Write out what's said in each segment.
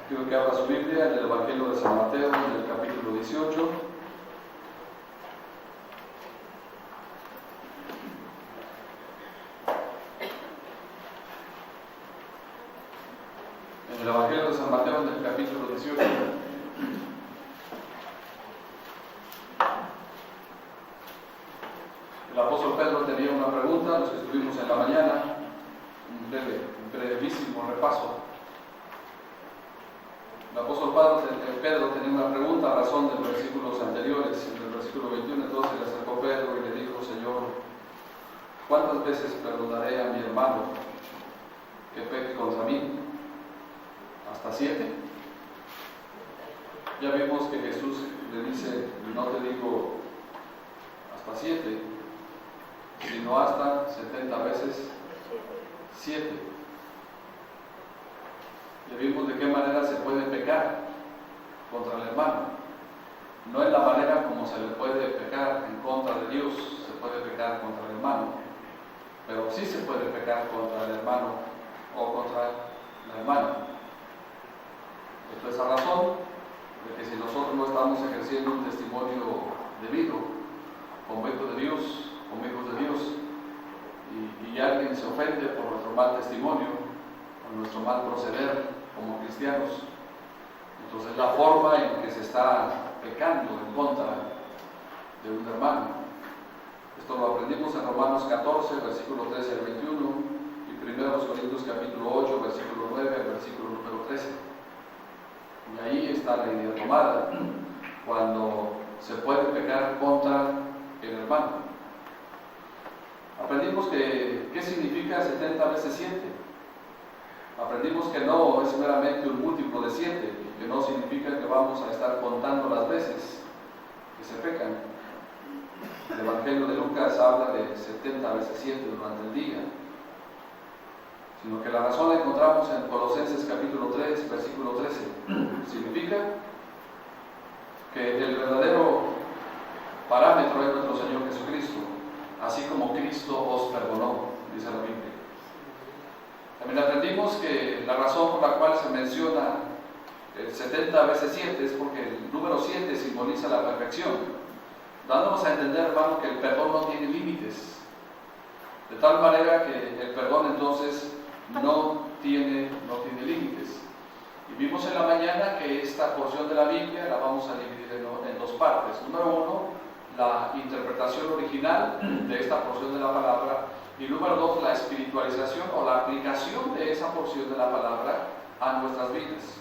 Quiero que abra su Biblia en el Evangelio de San Mateo, en el capítulo 18. En el Evangelio de San Mateo, en el capítulo 18. El apóstol Pedro tenía una pregunta, los que estuvimos en la mañana, un brevísimo repaso. El apóstol Pedro tenía una pregunta a razón de los versículos anteriores. En el versículo 21, entonces le acercó Pedro y le dijo: Señor, ¿cuántas veces perdonaré a mi hermano que peque contra mí? ¿Hasta 7? Ya vimos que Jesús le dice: no te digo hasta 7, sino hasta 70 veces 7. Ya vimos de qué manera se puede pecar contra el hermano. No es la manera como se le puede pecar en contra de Dios, se puede pecar contra el hermano, pero sí se puede pecar contra el hermano o contra la hermana. Esto es a razón de que si nosotros no estamos ejerciendo un testimonio debido, como hijos de Dios, y alguien se ofende por nuestro mal testimonio, por nuestro mal proceder como cristianos, entonces la forma en que se está pecando en contra de un hermano. Esto lo aprendimos en Romanos 14, versículo 13 al 21, y 1 Corintios capítulo 8, versículo 9 al versículo número 13. Y ahí está la idea tomada, cuando se puede pecar contra el hermano. Aprendimos que ¿qué significa 70 veces 7? Aprendimos que no es meramente un múltiplo de 7, que no significa que vamos a estar contando las veces que se pecan. El Evangelio de Lucas habla de 70 veces 7 durante el día, sino que la razón la encontramos en Colosenses capítulo 3, versículo 13. Significa que el verdadero parámetro es nuestro Señor Jesucristo, así como Cristo os perdonó, dice la Biblia. También aprendimos que la razón por la cual se menciona el 70 veces 7 es porque el número 7 simboliza la perfección, dándonos a entender, hermano, que el perdón no tiene límites, de tal manera que el perdón entonces no tiene límites. Y vimos en la mañana que esta porción de la Biblia la vamos a dividir en dos partes. Número 1, la interpretación original de esta porción de la palabra, y número 2, la espiritualización o la aplicación de esa porción de la palabra a nuestras vidas.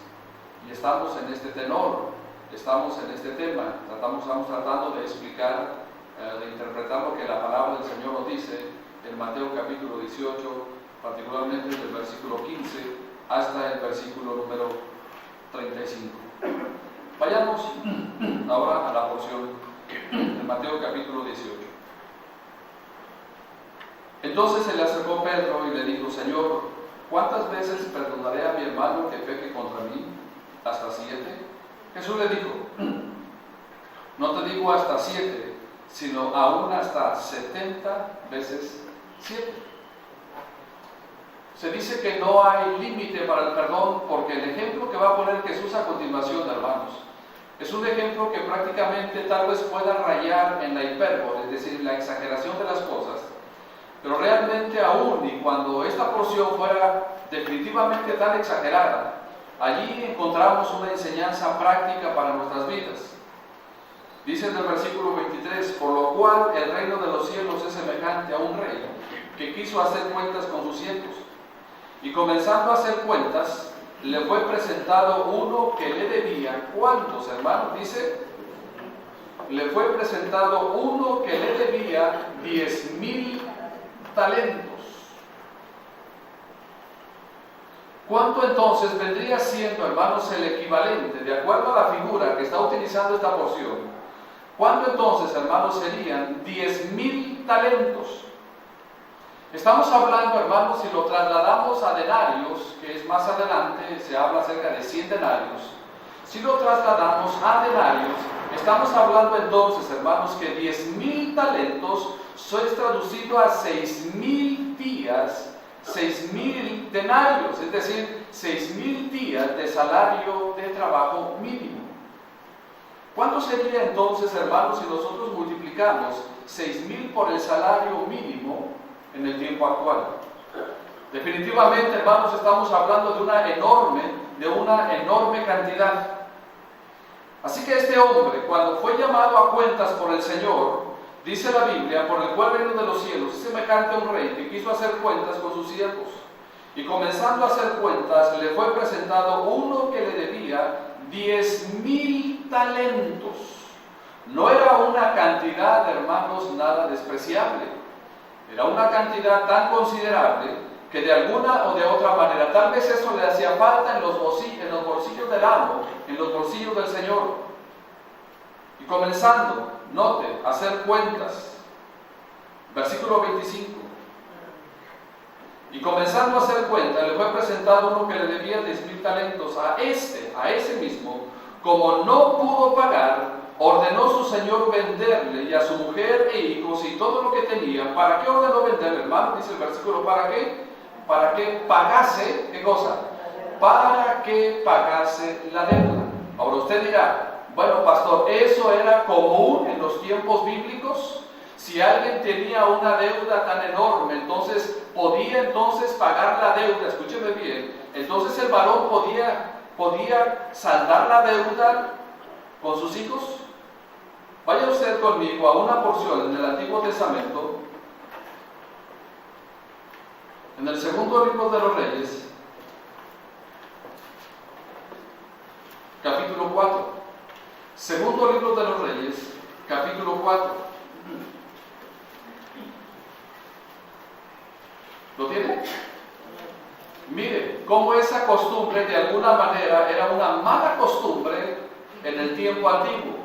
Y estamos en este tenor, estamos en este tema, estamos tratando de explicar, de interpretar lo que la palabra del Señor nos dice en Mateo capítulo 18, particularmente desde el versículo 15 hasta el versículo número 35. Vayamos ahora a la porción de Mateo capítulo 18. Entonces se le acercó Pedro y le dijo: Señor, ¿cuántas veces perdonaré a mi hermano que peque contra mí? ¿Hasta 7? Jesús le dijo: no te digo hasta 7, sino aún hasta 70 veces 7. Se dice que no hay límite para el perdón, porque el ejemplo que va a poner Jesús a continuación, hermanos, es un ejemplo que prácticamente tal vez pueda rayar en la hipérbole, es decir, la exageración de las cosas, pero realmente aún y cuando esta porción fuera definitivamente tan exagerada, allí encontramos una enseñanza práctica para nuestras vidas. Dice en el versículo 23: por lo cual el reino de los cielos es semejante a un rey que quiso hacer cuentas con sus siervos, y comenzando a hacer cuentas, le fue presentado uno que le debía. ¿Cuántos, hermanos? Dice, le fue presentado uno que le debía 10,000 talentos. ¿Cuánto entonces vendría siendo, hermanos, el equivalente, de acuerdo a la figura que está utilizando esta porción? ¿Cuánto entonces, hermanos, serían 10,000 talentos? Estamos hablando, hermanos, si lo trasladamos a denarios, que es más adelante, se habla acerca de 100 denarios. Si lo trasladamos a denarios, estamos hablando entonces, hermanos, que 10,000 talentos es traducido a 6,000 días 6,000 denarios, es decir, 6,000 días de salario de trabajo mínimo. ¿Cuánto sería entonces, hermanos, si nosotros multiplicamos 6,000 por el salario mínimo en el tiempo actual? Definitivamente, hermanos, estamos hablando de una enorme cantidad. Así que este hombre, cuando fue llamado a cuentas por el Señor, dice la Biblia, por el cual reino de los cielos es semejante a un rey que quiso hacer cuentas con sus siervos. Y comenzando a hacer cuentas, le fue presentado uno que le debía 10,000 talentos. No era una cantidad, hermanos, nada despreciable. Era una cantidad tan considerable que de alguna o de otra manera, tal vez eso le hacía falta en los bolsillos del amo, en los bolsillos del Señor. Y comenzando, note, a hacer cuentas. Versículo 25. Y comenzando a hacer cuentas, le fue presentado uno que le debía 10,000 talentos. A ese mismo, como no pudo pagar, ordenó su señor venderle, y a su mujer e hijos y todo lo que tenía. ¿Para qué ordenó venderle, hermano? Dice el versículo, ¿para qué? Para que pagase, ¿qué cosa? Para que pagase la deuda. Ahora usted dirá, bueno, pastor, ¿eso era común en los tiempos bíblicos? Si alguien tenía una deuda tan enorme, entonces podía pagar la deuda. Escúcheme bien. Entonces el varón podía saldar la deuda con sus hijos. Vaya usted conmigo a una porción en el Antiguo Testamento, en el segundo libro de los Reyes, capítulo 4. Segundo libro de los Reyes, capítulo 4. ¿Lo tiene? Mire, cómo esa costumbre de alguna manera era una mala costumbre en el tiempo antiguo.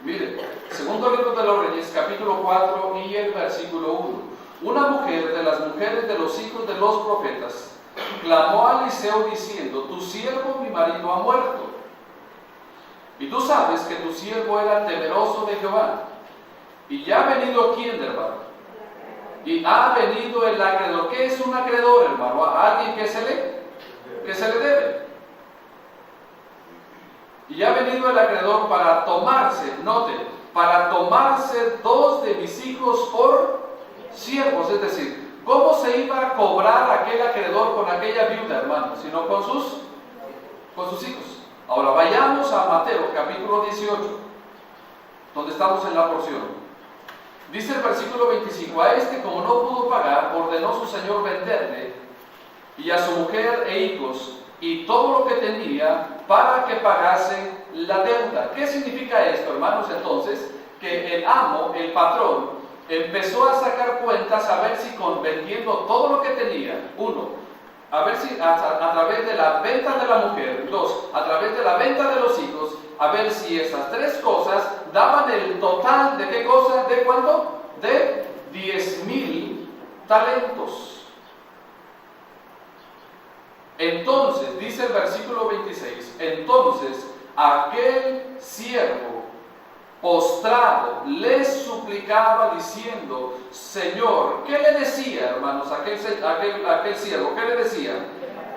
Mire, segundo libro de los Reyes, capítulo 4 y el versículo 1. Una mujer de las mujeres de los hijos de los profetas clamó a Eliseo diciendo, tu siervo mi marido ha muerto. Y tú sabes que tu siervo era temeroso de Jehová. Y ya ha venido ¿quién, hermano? Y ha venido el acreedor. ¿Qué es un acreedor, hermano? A alguien que se le debe. Y ha venido el acreedor para tomarse, note, para tomarse 2 de mis hijos por siervos. Es decir, ¿cómo se iba a cobrar aquel acreedor con aquella viuda, hermano? Sino con sus hijos. Ahora vayamos a Mateo, capítulo 18, donde estamos en la porción. Dice el versículo 25, a este como no pudo pagar, ordenó su señor venderle, y a su mujer e hijos, y todo lo que tenía, para que pagase la deuda. ¿Qué significa esto, hermanos? Entonces, que el amo, el patrón, empezó a sacar cuentas a ver si vendiendo todo lo que tenía, a ver si a través de la venta de la mujer, 2, a través de la venta de los hijos, a ver si esas 3 cosas daban el total de ¿qué cosa? ¿De cuánto? De 10,000 talentos. Entonces, dice el versículo 26, entonces aquel siervo postrado le suplicaba diciendo, Señor, ¿qué le decía, hermanos? Aquel siervo, ¿qué le decía?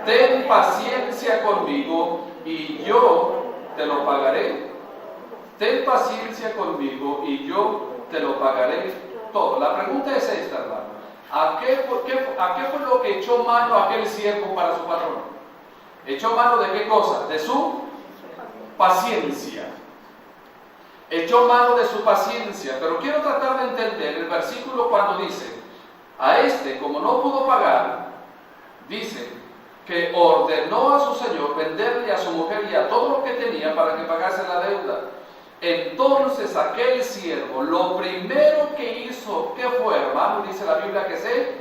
Ten paciencia conmigo y yo te lo pagaré. Ten paciencia conmigo y yo te lo pagaré todo. La pregunta es esta, hermano. ¿A qué fue lo que echó mano aquel siervo para su patrón? ¿Echó mano de qué cosa? De su paciencia. Echó mano de su paciencia. Pero quiero tratar de entender el versículo cuando dice, a este, como no pudo pagar, dice que ordenó a su señor venderle a su mujer y a todo lo que tenía para que pagase la deuda. Entonces aquel siervo, lo primero que hizo, ¿qué fue, hermano? Dice la Biblia que se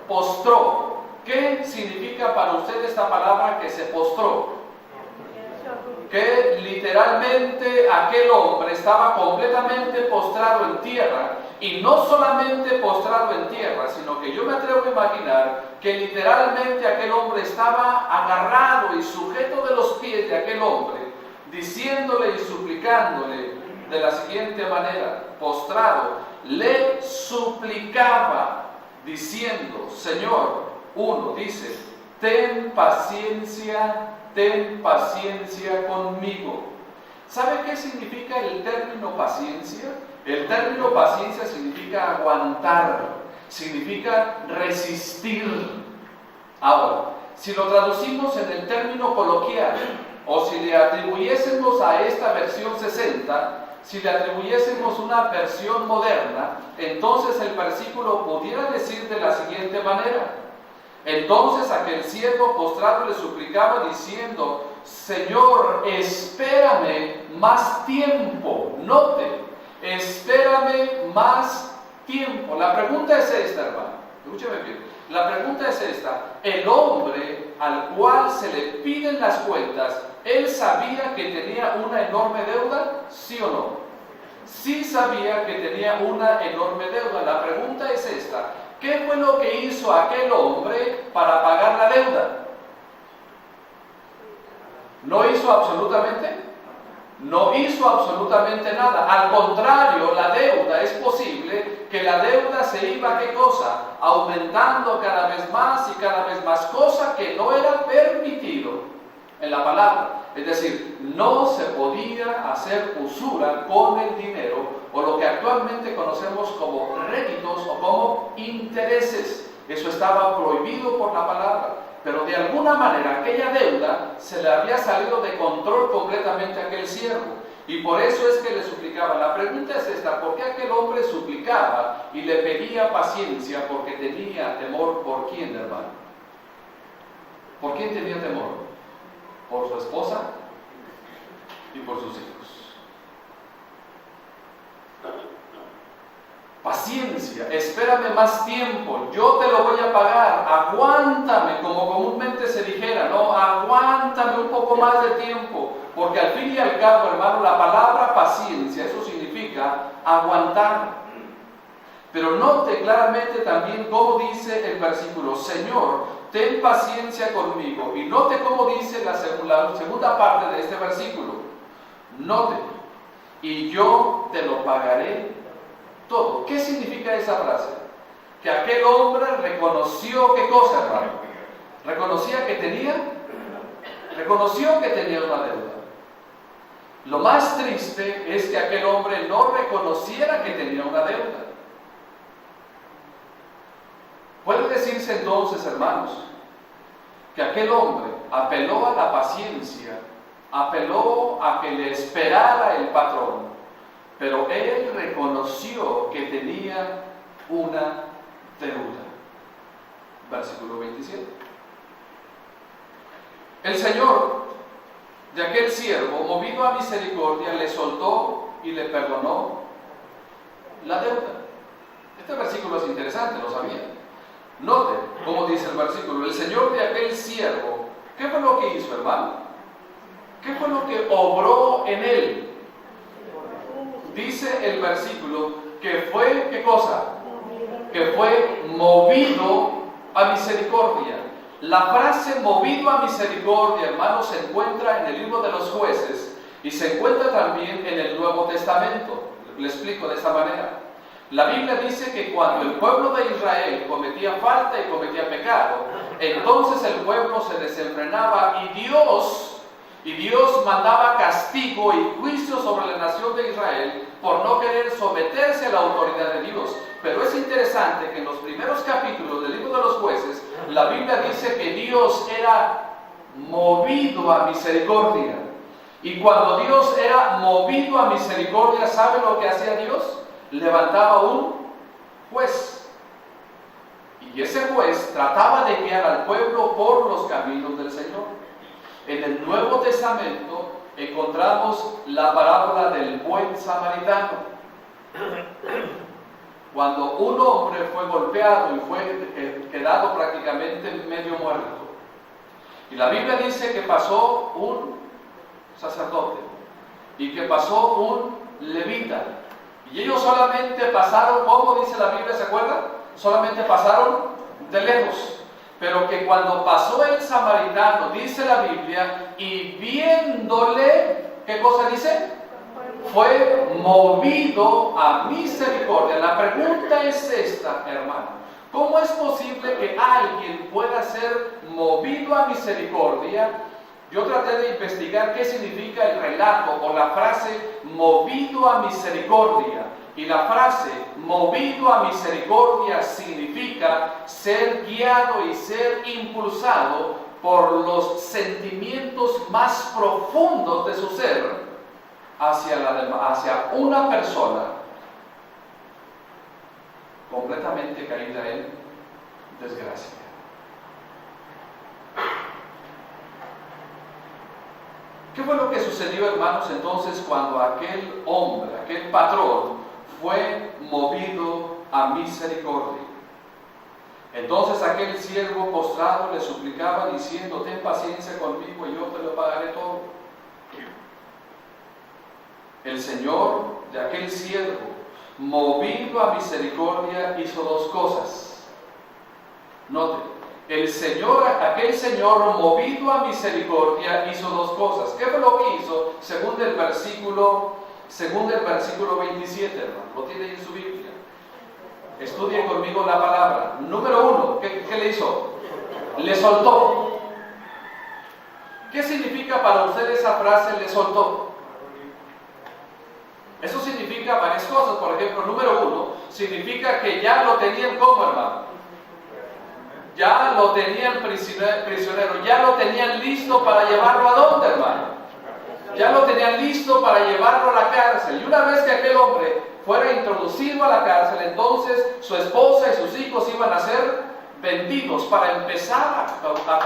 postró. ¿Qué significa para usted esta palabra que se postró? Que literalmente aquel hombre estaba completamente postrado en tierra, y no solamente postrado en tierra, sino que yo me atrevo a imaginar que literalmente aquel hombre estaba agarrado y sujeto de los pies de aquel hombre, diciéndole y suplicándole de la siguiente manera, postrado, le suplicaba diciendo, Señor, 1 dice, ten paciencia conmigo. ¿Sabe qué significa el término paciencia? El término paciencia significa aguantar, significa resistir. Ahora, si lo traducimos en el término coloquial, o si le atribuyésemos a esta versión 60, si le atribuyésemos una versión moderna, entonces el versículo pudiera decir de la siguiente manera: entonces aquel siervo postrado le suplicaba diciendo, Señor, espérame más tiempo. Note, espérame más tiempo. La pregunta es esta, hermano. Escúcheme bien. La pregunta es esta: el hombre al cual se le piden las cuentas, ¿él sabía que tenía una enorme deuda? ¿Sí o no? Sí sabía que tenía una enorme deuda. La pregunta es esta: ¿qué fue lo que hizo aquel hombre para pagar la deuda? ¿No hizo absolutamente? No hizo absolutamente nada. Al contrario, la deuda, es posible que la deuda se iba, ¿qué cosa? Aumentando cada vez más y cada vez más, cosa que no era permitido en la palabra. Es decir, no se podía hacer usura con el dinero, o lo que actualmente conocemos como réditos o como intereses. Eso estaba prohibido por la palabra. Pero de alguna manera aquella deuda se le había salido de control completamente a aquel siervo. Y por eso es que le suplicaba. La pregunta es esta: ¿por qué aquel hombre suplicaba y le pedía paciencia? Porque tenía temor. ¿Por quién, hermano? ¿Por quién tenía temor? ¿Por su esposa y por sus hijos? Paciencia, espérame más tiempo, yo te lo voy a pagar, aguántame, como comúnmente se dijera, no, aguántame un poco más de tiempo, porque al fin y al cabo, hermano, la palabra paciencia, eso significa aguantar. Pero note claramente también cómo dice el versículo: Señor, ten paciencia conmigo. Y note cómo dice la segunda parte de este versículo. Note, y yo te lo pagaré todo. ¿Qué significa esa frase? Que aquel hombre reconoció, ¿qué cosa, hermano? Reconocía que tenía una deuda. Lo más triste es que aquel hombre no reconociera que tenía una deuda. Puede decirse entonces, hermanos, que aquel hombre apeló a la paciencia, apeló a que le esperara el patrón, pero él reconoció que tenía una deuda. Versículo 27. El Señor de aquel siervo, movido a misericordia, le soltó y le perdonó la deuda. Este versículo es interesante, ¿lo sabía? Note cómo dice el versículo: el Señor de aquel siervo, ¿qué fue lo que hizo, hermano? ¿Qué fue lo que obró en él? Dice el versículo que fue, ¿qué cosa? Que fue movido a misericordia. La frase movido a misericordia, hermanos, se encuentra en el libro de los Jueces y se encuentra también en el Nuevo Testamento. Le explico de esta manera. La Biblia dice que cuando el pueblo de Israel cometía falta y cometía pecado, entonces el pueblo se desenfrenaba y Dios mandaba castigo y juicio sobre la nación de Israel por no querer someterse a la autoridad de Dios. Pero es interesante que en los primeros capítulos del libro de los Jueces, la Biblia dice que Dios era movido a misericordia. Y cuando Dios era movido a misericordia, ¿sabe lo que hacía Dios? Levantaba un juez. Y ese juez trataba de guiar al pueblo por los caminos del Señor. En el Nuevo Testamento encontramos la parábola del buen samaritano. Cuando un hombre fue golpeado y fue quedado prácticamente medio muerto. Y la Biblia dice que pasó un sacerdote y que pasó un levita. Y ellos solamente pasaron, ¿cómo dice la Biblia? ¿Se acuerdan? Solamente pasaron de lejos. Pero que cuando pasó el samaritano, dice la Biblia, y viéndole, ¿qué cosa dice? Fue movido a misericordia. La pregunta es esta, hermano: ¿Cómo es posible que alguien pueda ser movido a misericordia? Yo traté de investigar qué significa el relato o la frase movido a misericordia. Y la frase movido a misericordia significa ser guiado y ser impulsado por los sentimientos más profundos de su ser hacia una persona completamente caída en desgracia. ¿Qué fue lo que sucedió, hermanos, entonces cuando aquel hombre, aquel patrón, fue movido a misericordia? Entonces aquel siervo postrado le suplicaba diciendo: ten paciencia conmigo y yo te lo pagaré todo. El Señor de aquel siervo, movido a misericordia, hizo dos cosas. Note, aquel Señor movido a misericordia hizo dos cosas. ¿Qué fue lo que hizo? Según el versículo 27, hermano. Lo tiene en su Biblia. Estudie conmigo la palabra. Número 1, ¿qué le hizo? Le soltó. ¿Qué significa para usted esa frase, le soltó? Eso significa varias cosas. Por ejemplo, número 1, significa que ya lo tenían como, hermano. Ya lo tenían prisionero, ya lo tenían listo para llevarlo a dónde, hermano. Ya lo tenían listo para llevarlo a la cárcel. Y una vez que aquel hombre fuera introducido a la cárcel, entonces su esposa y sus hijos iban a ser vendidos para empezar a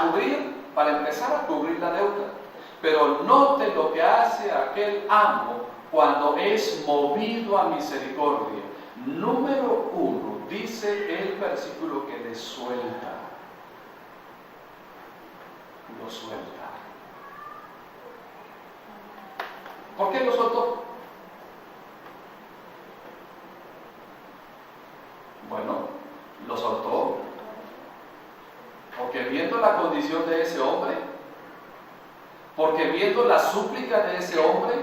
cubrir la deuda. Pero note lo que hace aquel amo cuando es movido a misericordia. Número 1, dice el versículo que le suelta. Lo suelta. ¿Por qué lo soltó? Bueno, lo soltó porque viendo la condición de ese hombre, porque viendo la súplica de ese hombre,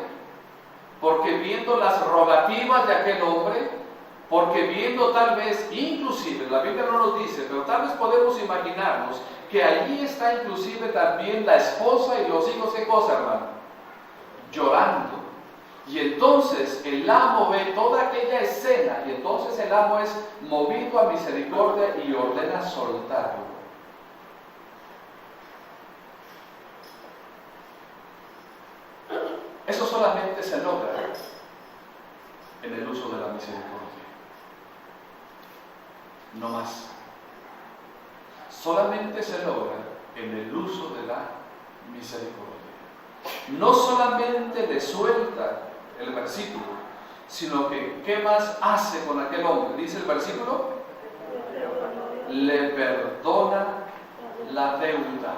porque viendo las rogativas de aquel hombre, porque viendo tal vez, inclusive, la Biblia no nos dice, pero tal vez podemos imaginarnos que allí está inclusive también la esposa y los hijos. ¿Qué cosa, hermano? Llorando. Y entonces el amo ve toda aquella escena y entonces el amo es movido a misericordia y ordena soltarlo. Eso solamente se logra en el uso de la misericordia. No más. Solamente se logra en el uso de la misericordia. No solamente le suelta el versículo, sino que ¿qué más hace con aquel hombre? Dice el versículo: le perdona la deuda.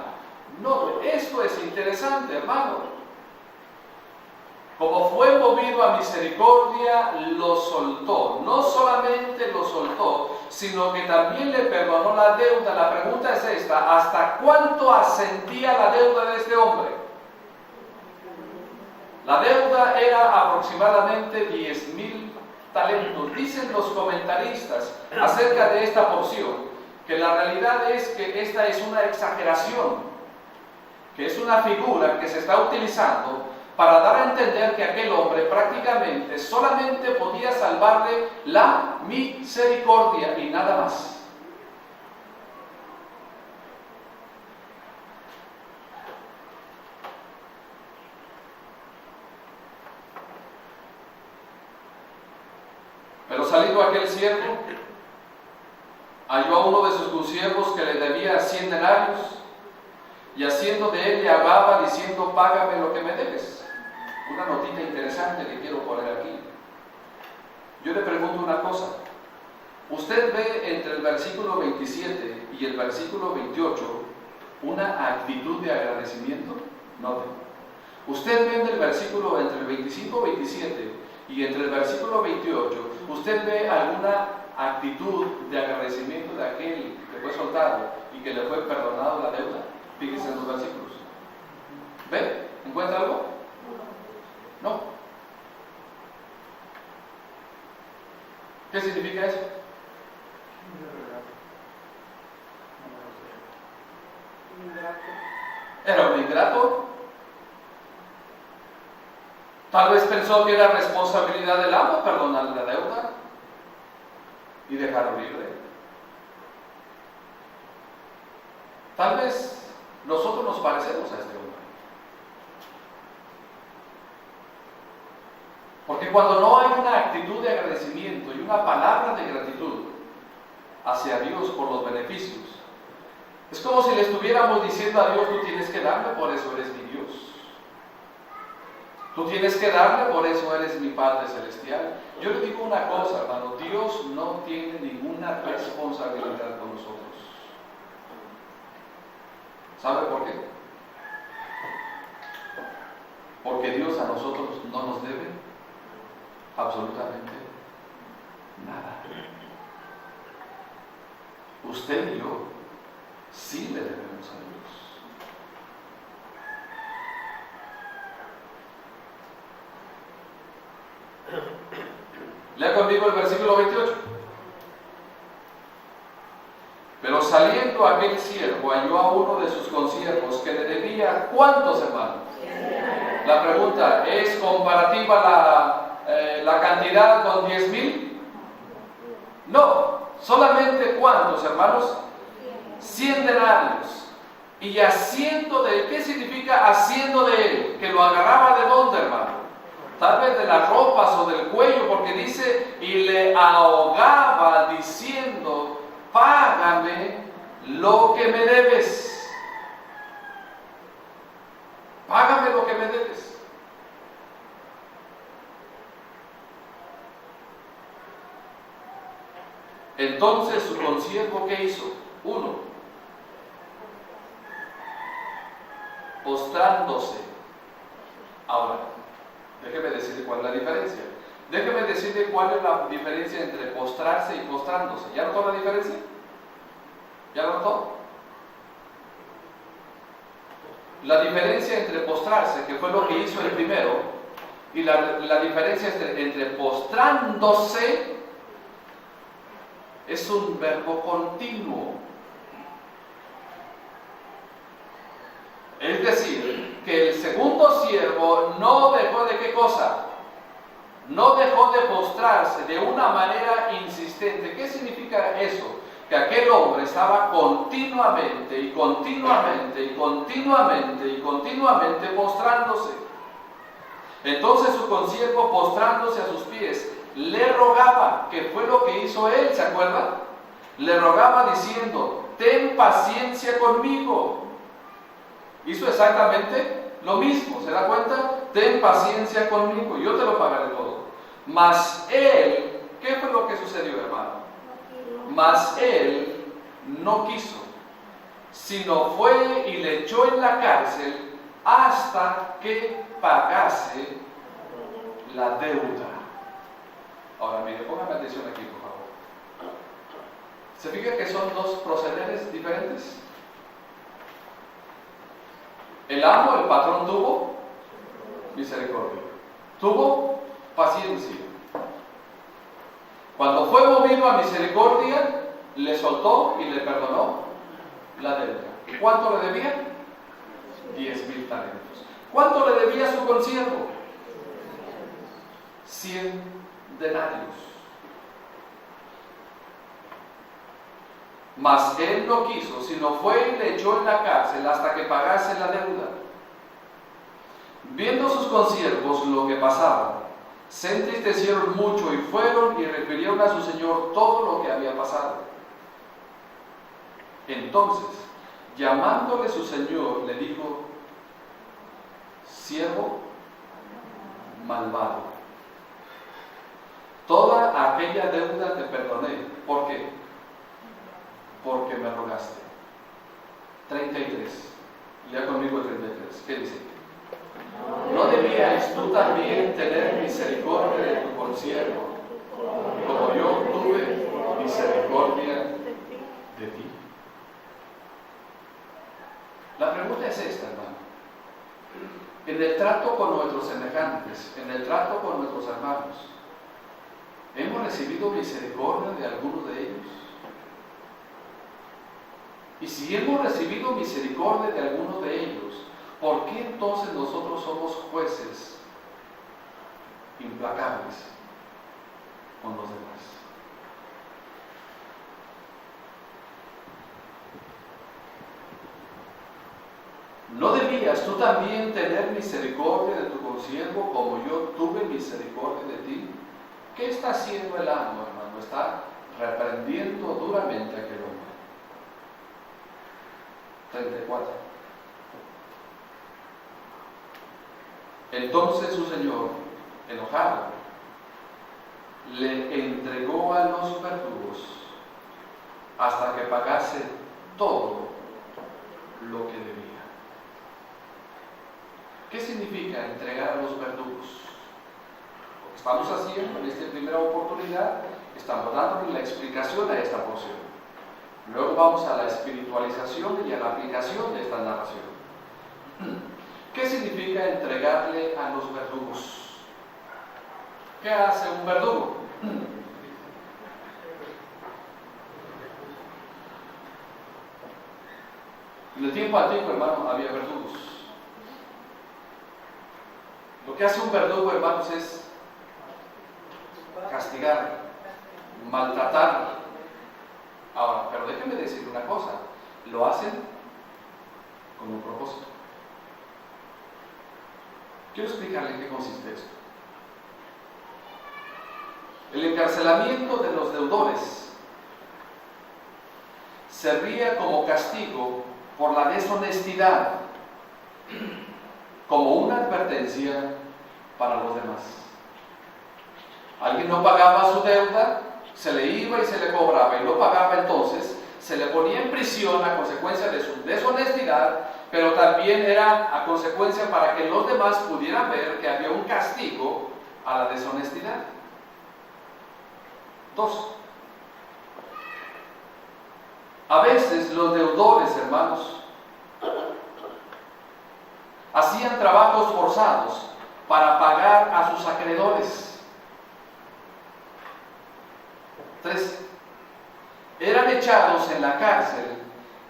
No, esto es interesante, hermano. Como fue movido a misericordia, lo soltó. No solamente lo soltó, sino que también le perdonó la deuda. La pregunta es esta: ¿hasta cuánto ascendía la deuda de este hombre? La deuda era aproximadamente 10,000 talentos. Dicen los comentaristas acerca de esta porción que la realidad es que esta es una exageración, que es una figura que se está utilizando para dar a entender que aquel hombre prácticamente solamente podía salvarle la misericordia y nada más. Pero salido aquel siervo, halló a uno de sus consiervos que le debía 100 denarios, y haciendo de él le hablaba diciendo: págame lo que me debes. Una notita interesante que quiero poner aquí. Yo le pregunto una cosa. Usted ve entre el versículo 27 y el versículo 28 una actitud de agradecimiento. Note. Usted ve entre el 25 y 27 y entre el versículo 28, usted ve alguna actitud de agradecimiento de aquel que fue soltado y que le fue perdonado la deuda. Fíjense en los versículos. ¿Ve? ¿Encuentra algo? No. ¿Qué significa eso? Tal vez pensó que era responsabilidad del amo perdonar la deuda y dejarlo libre. Tal vez nosotros nos parecemos a este hombre. Porque cuando no hay una actitud de agradecimiento y una palabra de gratitud hacia Dios por los beneficios, es como si le estuviéramos diciendo a Dios: tú tienes que darme, por eso eres mi Dios. Tú tienes que darme, por eso eres mi Padre Celestial. Yo le digo una cosa, hermano: Dios no tiene ninguna responsabilidad con nosotros. ¿Sabe por qué? Porque Dios a nosotros no nos debe absolutamente nada. Usted y yo sí le debemos a Dios. Lea conmigo el versículo 28. Pero saliendo aquel siervo halló a uno de sus consiervos que le debía, ¿cuántos, hermanos? La pregunta, ¿es comparativa la cantidad con 10,000? No, solamente ¿cuántos, hermanos? 100 denarios. Y haciendo de él, ¿qué significa haciendo de él? Que lo agarraba de dónde, hermano. Tal vez de las ropas o del cuello, porque dice, y le ahogaba diciendo: págame lo que me debes. Págame lo que me debes. Entonces su consiervo, ¿qué hizo? 1, postrándose. Ahora, déjeme decirle cuál es la diferencia. Déjeme decirle cuál es la diferencia entre postrarse y postrándose. ¿Ya notó la diferencia? ¿Ya lo notó? La diferencia entre postrarse, que fue lo que hizo el primero, y la diferencia entre postrándose, es un verbo continuo. Es decir, que el segundo siervo no dejó de ¿qué cosa? No dejó de postrarse de una manera insistente. ¿Qué significa eso? Que aquel hombre estaba continuamente y continuamente y continuamente y continuamente postrándose. Entonces su consiervo, postrándose a sus pies, le rogaba, que fue lo que hizo él, ¿se acuerdan? Le rogaba diciendo: ten paciencia conmigo. Hizo exactamente lo mismo, ¿se da cuenta? Ten paciencia conmigo, yo te lo pagaré todo. Mas él, ¿qué fue lo que sucedió, hermano? Mas él no quiso, sino fue y le echó en la cárcel hasta que pagase la deuda. Ahora mire, póngame atención aquí, por favor. ¿Se fija que son dos procederes diferentes? El amo, el patrón, tuvo misericordia, tuvo paciencia. Cuando fue movido a misericordia, le soltó y le perdonó la deuda. ¿Cuánto le debía? 10,000 talentos. ¿Cuánto le debía a su consiervo? 100 denarios. Mas él no quiso, sino fue y le echó en la cárcel hasta que pagase la deuda. Viendo sus consiervos lo que pasaba, se entristecieron mucho y fueron y refirieron a su señor todo lo que había pasado. Entonces, llamándole su señor, le dijo: siervo malvado, toda aquella deuda te perdoné. ¿Por qué? Porque me rogaste. 33. Lea conmigo el 33. ¿Qué dice? ¿No debías tú también tener misericordia de tu consiervo, como yo tuve misericordia de ti? La pregunta es esta, hermano. En el trato con nuestros semejantes, en el trato con nuestros hermanos, ¿hemos recibido misericordia de alguno de ellos? Y si hemos recibido misericordia de alguno de ellos, ¿por qué entonces nosotros somos jueces implacables con los demás. ¿No debías tú también tener misericordia de tu consiervo como yo tuve misericordia de ti? ¿Qué está haciendo el amo, hermano? Está reprendiendo duramente a aquel hombre. 34. Entonces su señor, enojado, le entregó a los verdugos hasta que pagase todo lo que debía. ¿Qué significa entregar a los verdugos? Lo que estamos haciendo en esta primera oportunidad, estamos dándole la explicación a esta porción. Luego vamos a la espiritualización y a la aplicación de esta narración. ¿Qué significa entregarle a los verdugos? ¿Qué hace un verdugo? En el tiempo antiguo, hermano, había verdugos. Lo que hace un verdugo, hermanos, es castigar, maltratar. Ahora, pero déjenme decir una cosa, lo hacen con un propósito. Quiero explicarle en qué consiste esto. El encarcelamiento de los deudores servía como castigo por la deshonestidad, como una advertencia para los demás. Alguien no pagaba su deuda, se le iba y se le cobraba y no pagaba, entonces se le ponía en prisión a consecuencia de su deshonestidad, pero también era a consecuencia para que los demás pudieran ver que había un castigo a la deshonestidad. 2. A veces los deudores, hermanos, hacían trabajos forzados para pagar a sus acreedores. 3. Eran echados en la cárcel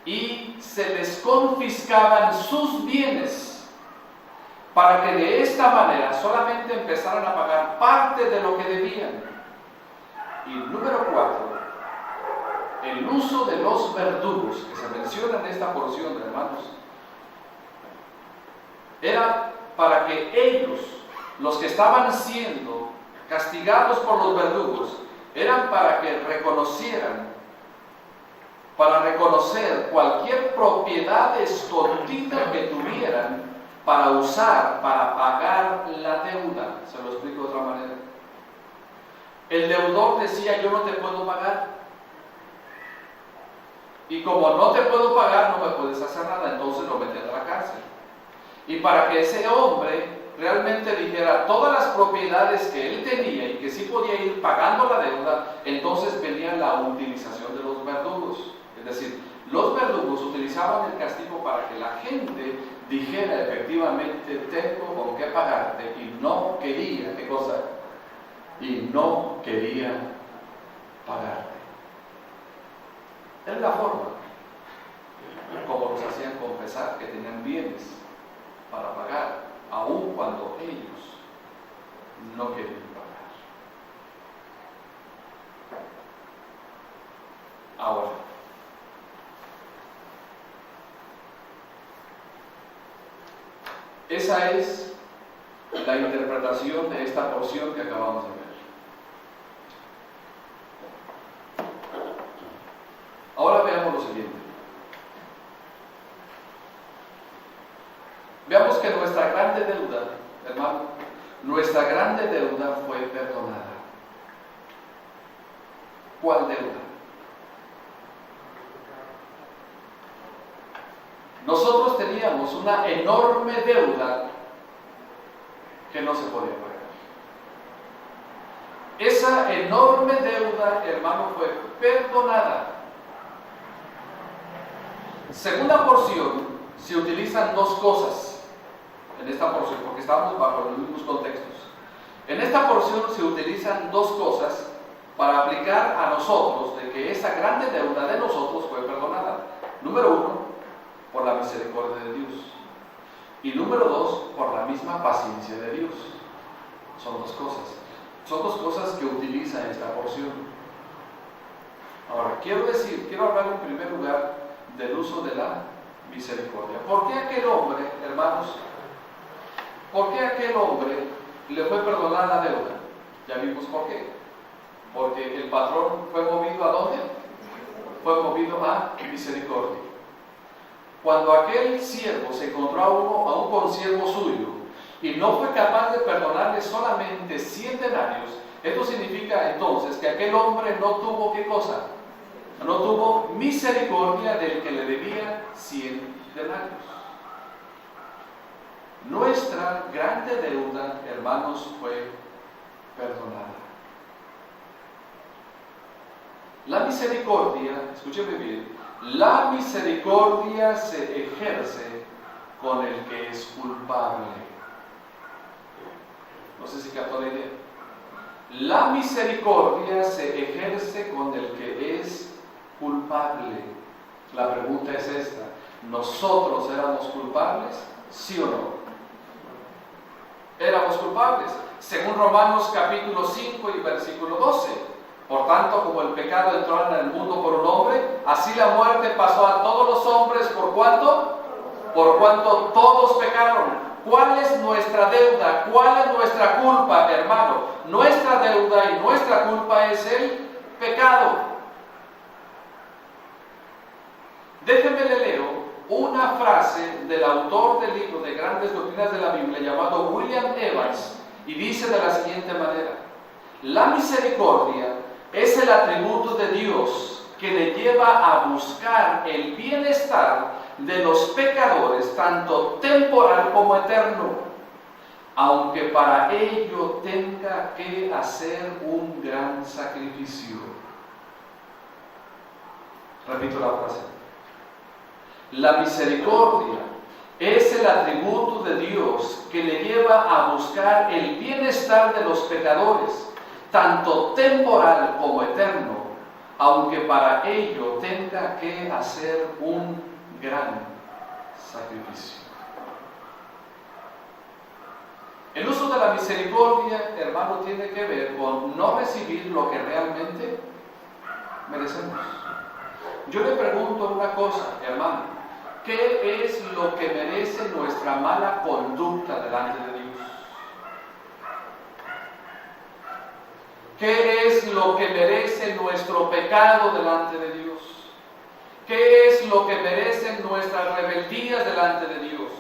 y se les confiscaban sus bienes para que de esta manera solamente empezaran a pagar parte de lo que debían. Y número 4, el uso de los verdugos que se menciona en esta porción, hermanos, era para que ellos, los que estaban siendo castigados por los verdugos, eran para que reconocieran, para reconocer cualquier propiedad escondida que tuvieran para usar, para pagar la deuda. Se lo explico de otra manera. El deudor decía: yo no te puedo pagar, y como no te puedo pagar, no me puedes hacer nada, entonces lo metían a la cárcel. Y para que ese hombre realmente dijera todas las propiedades que él tenía y que sí podía ir pagando la deuda, entonces venía la utilización de los verdugos. Es decir, los verdugos utilizaban el castigo para que la gente dijera efectivamente: tengo con qué pagarte, y no quería, ¿qué cosa? Y no quería pagarte. Es la forma como los hacían confesar que tenían bienes para pagar, aun cuando ellos no querían pagar. Ahora, esa es la interpretación de esta porción que acabamos de ver. Ahora veamos lo siguiente. Veamos que nuestra grande deuda, hermano, nuestra grande deuda fue perdonada. ¿Cuál deuda? Nosotros teníamos una enorme deuda que no se podía pagar. Esa enorme deuda, hermano, fue perdonada. Segunda porción, se utilizan dos cosas en esta porción, porque estamos bajo los mismos contextos. En esta porción se utilizan dos cosas para aplicar a nosotros de que esa grande deuda de nosotros fue perdonada. Número 1, por la misericordia de Dios. Y número 2, por la misma paciencia de Dios. Son dos cosas. Son dos cosas que utiliza esta porción. Ahora, quiero hablar en primer lugar del uso de la misericordia. ¿Por qué aquel hombre, hermanos, le fue perdonada la deuda? Ya vimos por qué. Porque el patrón fue movido ¿a dónde? Fue movido a misericordia. Cuando aquel siervo se encontró a un consiervo suyo y no fue capaz de perdonarle solamente 100 denarios, esto significa entonces que aquel hombre no tuvo ¿qué cosa? No tuvo misericordia del que le debía 100 denarios. Nuestra grande deuda, hermanos, fue perdonada. La misericordia, escúcheme bien, la misericordia se ejerce con el que es culpable. No sé si captó la idea. La misericordia se ejerce con el que es culpable. La pregunta es esta: ¿nosotros éramos culpables? ¿Sí o no? Éramos culpables. Según Romanos capítulo 5 y versículo 12. Por tanto, como el pecado entró en el mundo por un hombre, así la muerte pasó a todos los hombres. ¿Por cuánto? Por cuanto todos pecaron. ¿Cuál es nuestra deuda? ¿Cuál es nuestra culpa, hermano? Nuestra deuda y nuestra culpa es el pecado. Déjeme le leo una frase del autor del libro de Grandes Doctrinas de la Biblia, llamado William Evans, y dice de la siguiente manera: la misericordia es el atributo de Dios que le lleva a buscar el bienestar de los pecadores, tanto temporal como eterno, aunque para ello tenga que hacer un gran sacrificio. Repito la frase: la misericordia es el atributo de Dios que le lleva a buscar el bienestar de los pecadores, tanto temporal como eterno, aunque para ello tenga que hacer un gran sacrificio. El uso de la misericordia, hermano, tiene que ver con no recibir lo que realmente merecemos. Yo le pregunto una cosa, hermano: ¿qué es lo que merece nuestra mala conducta delante de Dios? ¿Qué es lo que merece nuestro pecado delante de Dios? ¿Qué es lo que merecen nuestras rebeldías delante de Dios?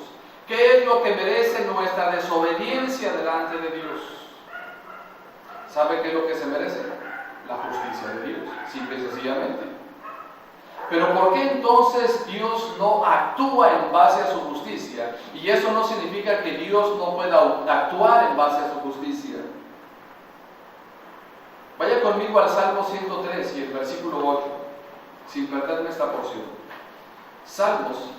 ¿Qué es lo que merece nuestra desobediencia delante de Dios? ¿Sabe qué es lo que se merece? La justicia de Dios, simple y sencillamente. Pero ¿por qué entonces Dios no actúa en base a su justicia? Y eso no significa que Dios no pueda actuar en base a su justicia. Vaya conmigo al Salmo 103 y el versículo 8, sin perderme esta porción. Salmos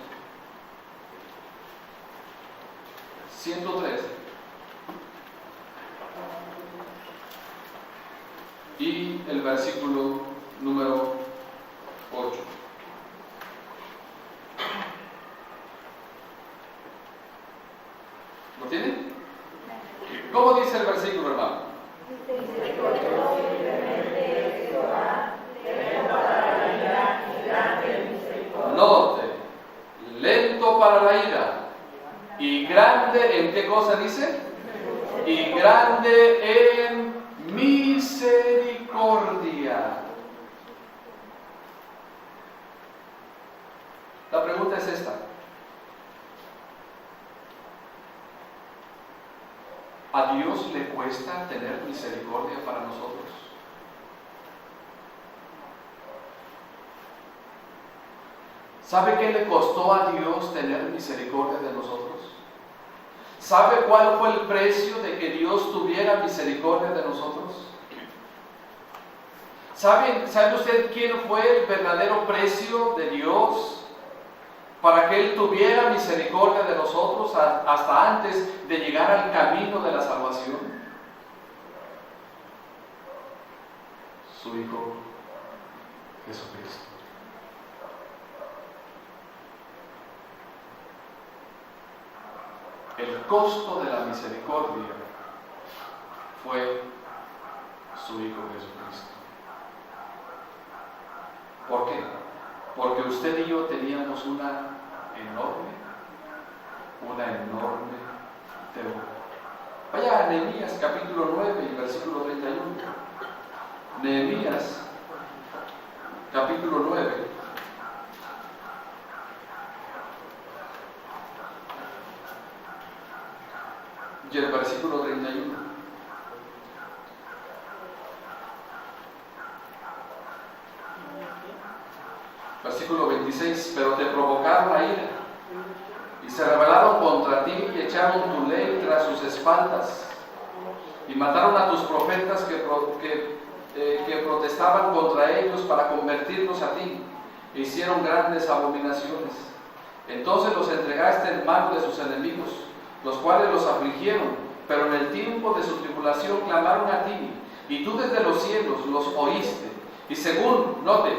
103 y el versículo número 8. ¿Lo tienen? ¿Cómo dice el versículo, hermano? Note, lento para la ira y grande ¿en qué cosa dice? Y grande en misericordia. La pregunta es esta: ¿a Dios le cuesta tener misericordia para nosotros? ¿Sabe qué le costó a Dios tener misericordia de nosotros? ¿Sabe cuál fue el precio de que Dios tuviera misericordia de nosotros? ¿Sabe usted quién fue el verdadero precio de Dios para que Él tuviera misericordia de nosotros hasta antes de llegar al camino de la salvación? Su Hijo Jesucristo. El costo de la misericordia su Hijo Jesucristo. ¿Por qué? Porque usted y yo teníamos una enorme deuda. Vaya a Nehemías capítulo 9 y versículo 31. Nehemías capítulo 9. Y el versículo 31. Versículo 26. Pero te provocaron a ira y se rebelaron contra ti y echaron tu ley tras sus espaldas y mataron a tus profetas que protestaban contra ellos para convertirlos a ti e hicieron grandes abominaciones. Entonces los entregaste en mano de sus enemigos, los cuales los afligieron, pero en el tiempo de su tribulación clamaron a ti, y tú desde los cielos los oíste, y según, note,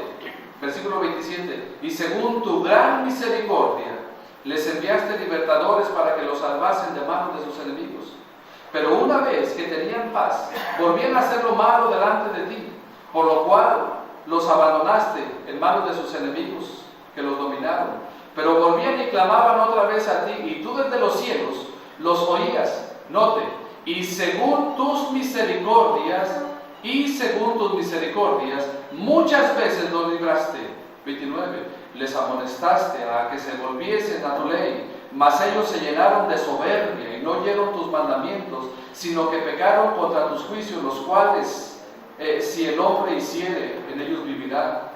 versículo 27, y según tu gran misericordia, les enviaste libertadores para que los salvasen de manos de sus enemigos. Pero una vez que tenían paz, volvían a hacer lo malo delante de ti, por lo cual los abandonaste en manos de sus enemigos, que los dominaron. Pero volvían y clamaban otra vez a ti, y tú desde los cielos los oías. Note, y según tus misericordias, muchas veces los libraste. 29, les amonestaste a que se volviesen a tu ley, mas ellos se llenaron de soberbia y no oyeron tus mandamientos, sino que pecaron contra tus juicios, los cuales, si el hombre hiciere, en ellos vivirá.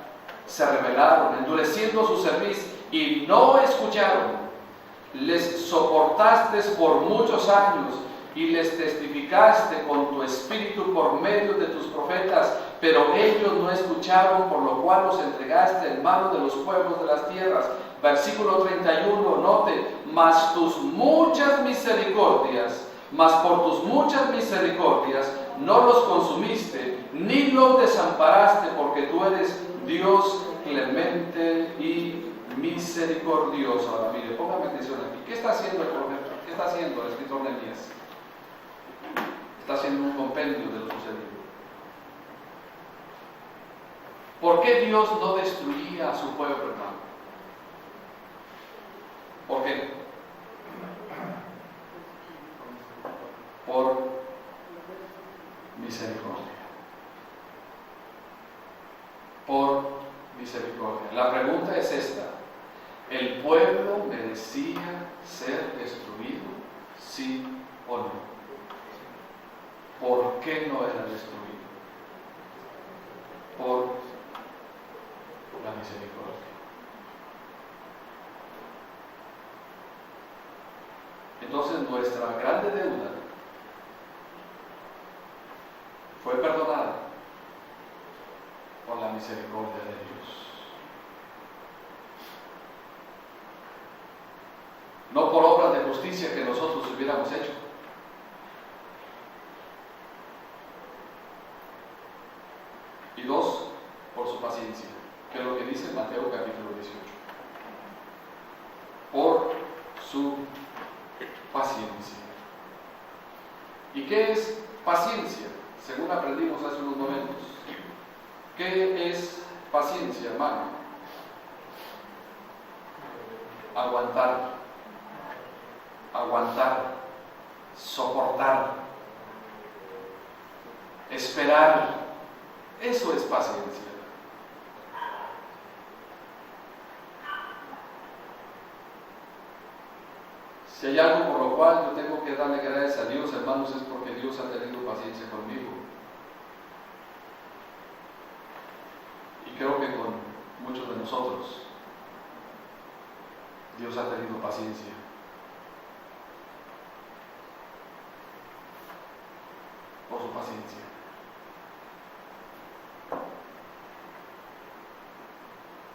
Se rebelaron, endureciendo su cerviz, y no escucharon. Les soportaste por muchos años, y les testificaste con tu espíritu por medio de tus profetas, pero ellos no escucharon, por lo cual los entregaste en manos de los pueblos de las tierras. Versículo 31, note, mas por tus muchas misericordias no los consumiste, ni los desamparaste, porque tú eres Dios clemente y misericordioso. Ahora mire, póngame atención aquí. ¿Qué está haciendo el profeta? ¿Qué está haciendo el escritor Nehemías? Está haciendo un compendio de lo sucedido. ¿Por qué Dios no destruía a su pueblo, hermano? ¿Por qué? Por misericordia. Por misericordia. La pregunta es esta: ¿el pueblo merecía ser destruido? ¿Sí o no? ¿Por qué no era destruido? Por la misericordia. Entonces nuestra grande deuda fue perdonada por la misericordia de Dios. No por obras de justicia que nosotros hubiéramos hecho. Y dos, por su paciencia, que es lo que dice Mateo capítulo 18. Por su paciencia. ¿Y qué es paciencia? Según aprendimos hace unos momentos. ¿Qué es paciencia, hermano? Aguantar, soportar, esperar. Eso es paciencia. Si hay algo por lo cual yo tengo que darle gracias a Dios, hermanos, es porque Dios ha tenido paciencia conmigo. Y creo que con muchos de nosotros, Dios ha tenido paciencia. Por su paciencia.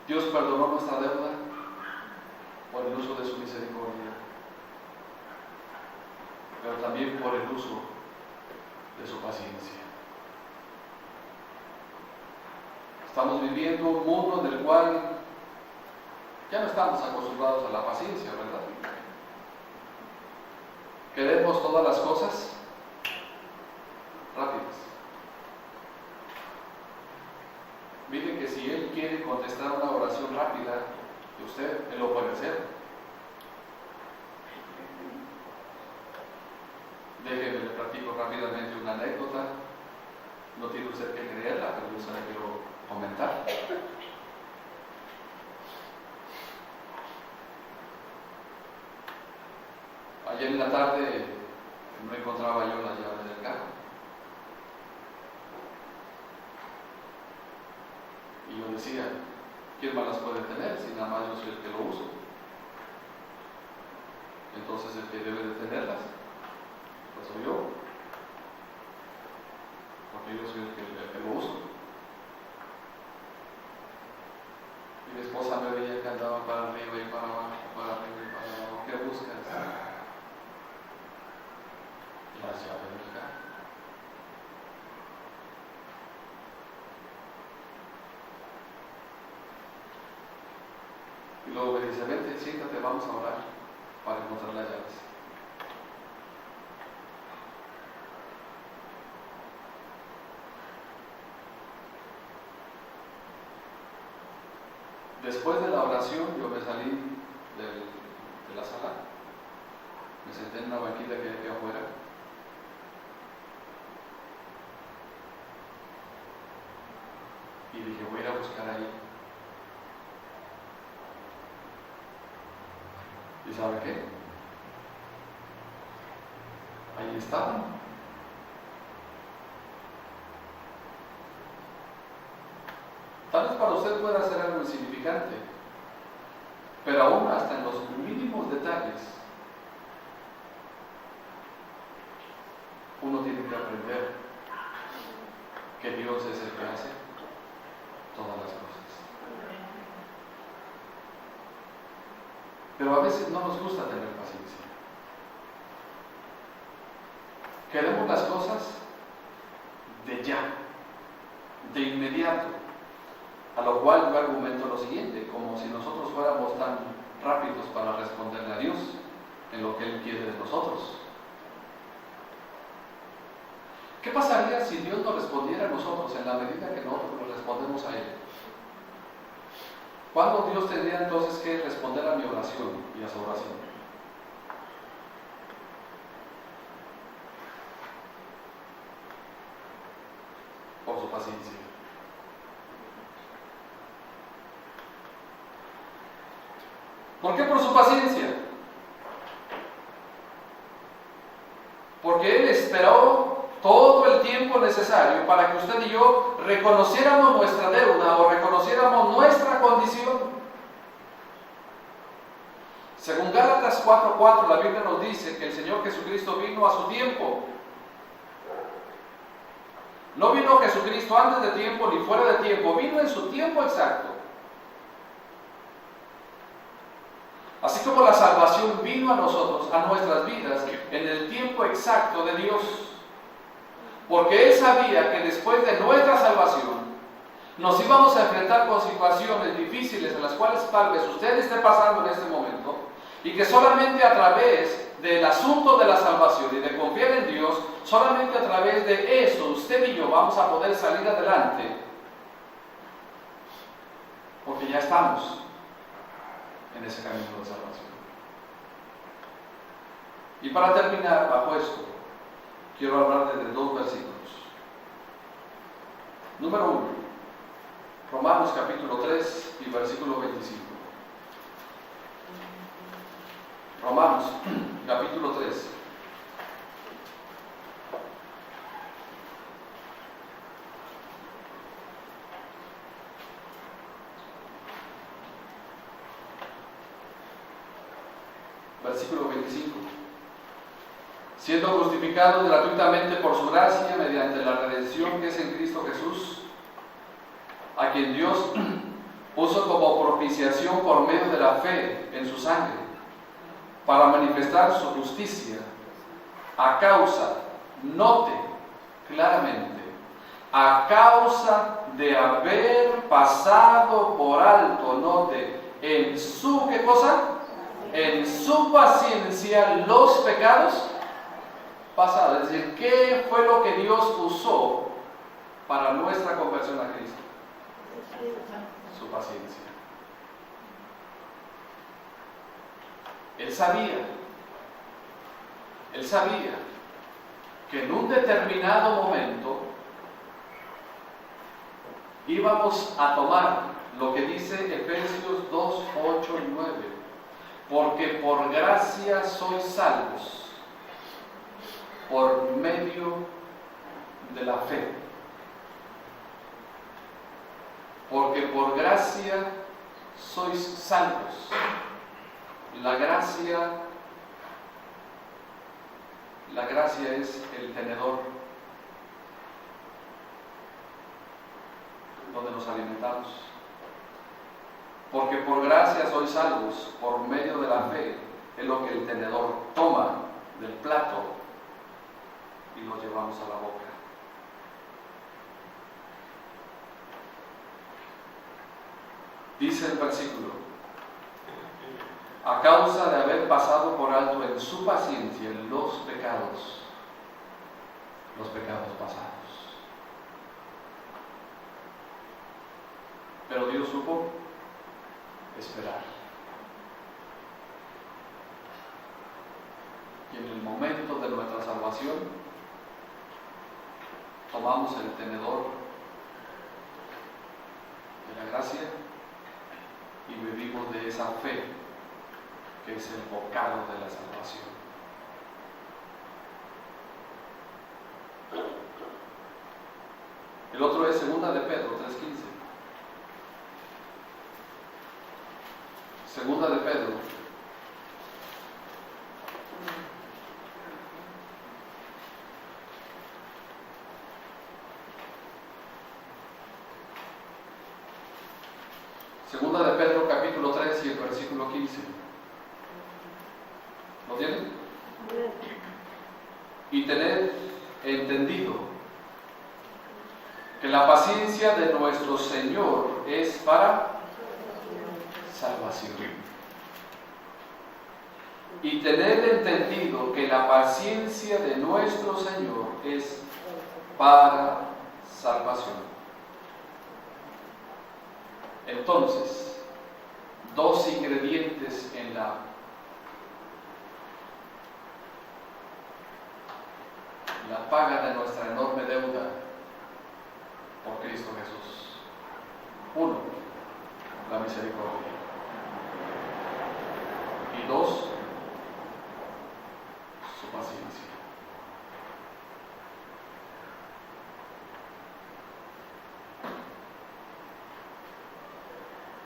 Dios perdonó nuestra deuda por el uso de su misericordia, pero también por el uso de su paciencia. Estamos viviendo un mundo en el cual ya no estamos acostumbrados a la paciencia, ¿verdad? Queremos todas las cosas rápidas. contestar una oración rápida de usted, Él lo puede hacer. Déjeme, le platico rápidamente una anécdota. No tiene usted que creerla, pero yo se la quiero comentar. Ayer en la tarde no encontraba yo las llaves del carro. Y yo decía, ¿quién más las puede tener si nada más yo soy el que lo uso? Entonces el que debe de tenerlas, pues soy yo. Porque yo soy el que lo uso. Y mi esposa me veía que andaba para arriba y para abajo, para arriba y para abajo. ¿Qué buscas? Las llaves del carro. Y luego me dice, vente, siéntate, vamos a orar para encontrar las llaves. Después de la oración yo me salí de la sala, me senté en una banquita que hay aquí afuera. Y dije, voy a ir a buscar ahí. ¿Y sabe qué? Ahí estaban. Tal vez para usted pueda ser algo insignificante, pero aún hasta en los mínimos detalles, uno tiene que aprender que Dios es el que hace todas las cosas. Pero a veces no nos gusta tener paciencia. Queremos las cosas de ya, de inmediato. A lo cual yo argumento lo siguiente, como si nosotros fuéramos tan rápidos para responderle a Dios en lo que Él quiere de nosotros. ¿Qué pasaría si Dios nos respondiera a nosotros en la medida que nosotros le respondemos a Él? ¿Cuándo Dios tendría entonces que responder a mi oración y a su oración? Por su paciencia. ¿Por qué por su paciencia? Porque Él esperó todo el tiempo necesario para que usted y yo reconociéramos nuestra deuda o reconociéramos nuestra condición. Según Gálatas 4:4, la Biblia nos dice que el Señor Jesucristo vino a su tiempo. No vino Jesucristo antes de tiempo ni fuera de tiempo, vino en su tiempo exacto. Así como la salvación vino a nosotros, a nuestras vidas, en el tiempo exacto de Dios. Porque Él sabía que después de nuestra salvación, nos íbamos a enfrentar con situaciones difíciles en las cuales tal vez usted esté pasando en este momento, y que solamente a través del asunto de la salvación y de confiar en Dios, solamente a través de eso, usted y yo vamos a poder salir adelante. Porque ya estamos en ese camino de salvación. Y para terminar, bajo esto, quiero hablar de dos versículos. Número 1, Romanos capítulo 3 y versículo 25. Romanos capítulo 3. Versículo 25. Siendo justificados gratuitamente por su gracia mediante la redención que es en Cristo Jesús, a quien Dios puso como propiciación por medio de la fe en su sangre, para manifestar su justicia, a causa, note claramente, a causa de haber pasado por alto, note, en su, ¿qué cosa? En su paciencia los pecados pasados. Es decir, ¿qué fue lo que Dios usó para nuestra conversión a Cristo? Su paciencia. Él sabía que en un determinado momento íbamos a tomar lo que dice Efesios 2, 8 y 9. Porque por gracia sois salvos, por medio de la fe. Porque por gracia sois salvos. La gracia es el tenedor donde nos alimentamos. Porque por gracia sois salvos, por medio de la fe, es lo que el tenedor toma del plato y lo llevamos a la boca. Dice el versículo: a causa de haber pasado por alto en su paciencia los pecados pasados. Pero Dios supo esperar. Y en el momento de nuestra salvación, tomamos el tenedor de la gracia y bebimos de esa fe, que es el bocado de la salvación. El otro es 2 de Pedro 3:15. 2 de Pedro 2 de Pedro capítulo 3 y el versículo 15. ¿Lo tienen? Y tened entendido que la paciencia de nuestro Señor es para salvación. Y tened entendido que la paciencia de nuestro Señor es para salvación. Entonces, dos ingredientes en la paga de nuestra enorme deuda por Cristo Jesús. Uno, la misericordia. Y dos, su paciencia.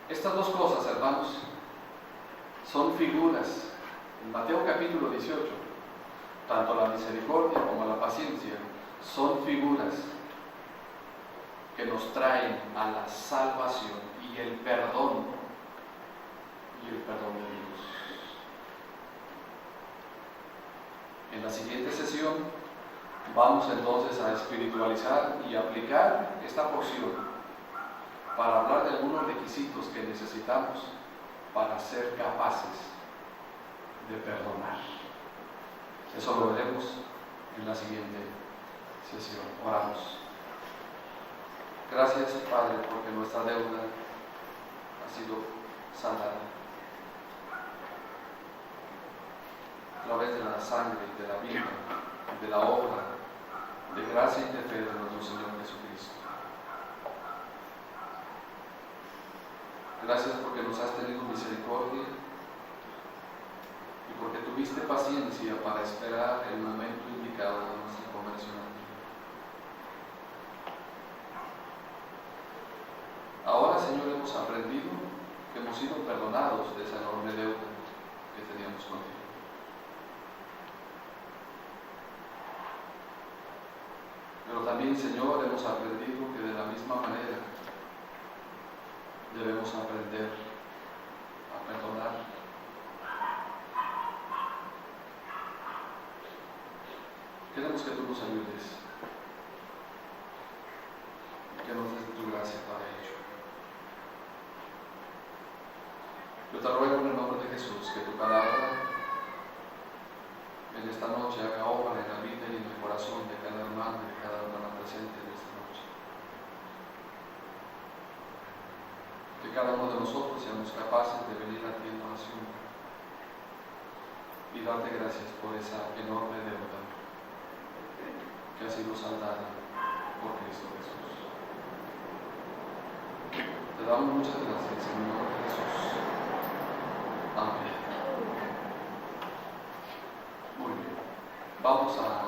Estas dos cosas, hermanos, son figuras. En Mateo capítulo 18, tanto la misericordia como la paciencia son figuras que nos traen a la salvación y el perdón de Dios. En la siguiente sesión vamos entonces a espiritualizar y aplicar esta porción para hablar de algunos requisitos que necesitamos para ser capaces de perdonar. Eso lo veremos en la siguiente sesión. Oramos. Gracias, Padre, porque nuestra deuda ha sido saldada a través de la sangre, de la vida, de la obra de gracia y de fe de nuestro Señor Jesucristo. Gracias porque nos has tenido misericordia y porque tuviste paciencia para esperar el momento indicado de nuestra conversión a ti. Ahora, Señor, hemos aprendido que hemos sido perdonados de esa enorme deuda que teníamos contigo. Pero también, Señor, hemos aprendido que de la misma manera debemos aprender a perdonar. Queremos que tú nos ayudes, que nos des tu gracia para ello. Yo te ruego en el nombre de Jesús que tu palabra en esta noche haga obra en la vida y en el corazón de cada hermano y de cada hermana presente en esta noche. cada uno de nosotros seamos capaces de venir a ti en oración y darte gracias por esa enorme deuda que ha sido saldada por Cristo Jesús. Te damos muchas gracias en el nombre de Jesús. Amén. Muy bien. Vamos a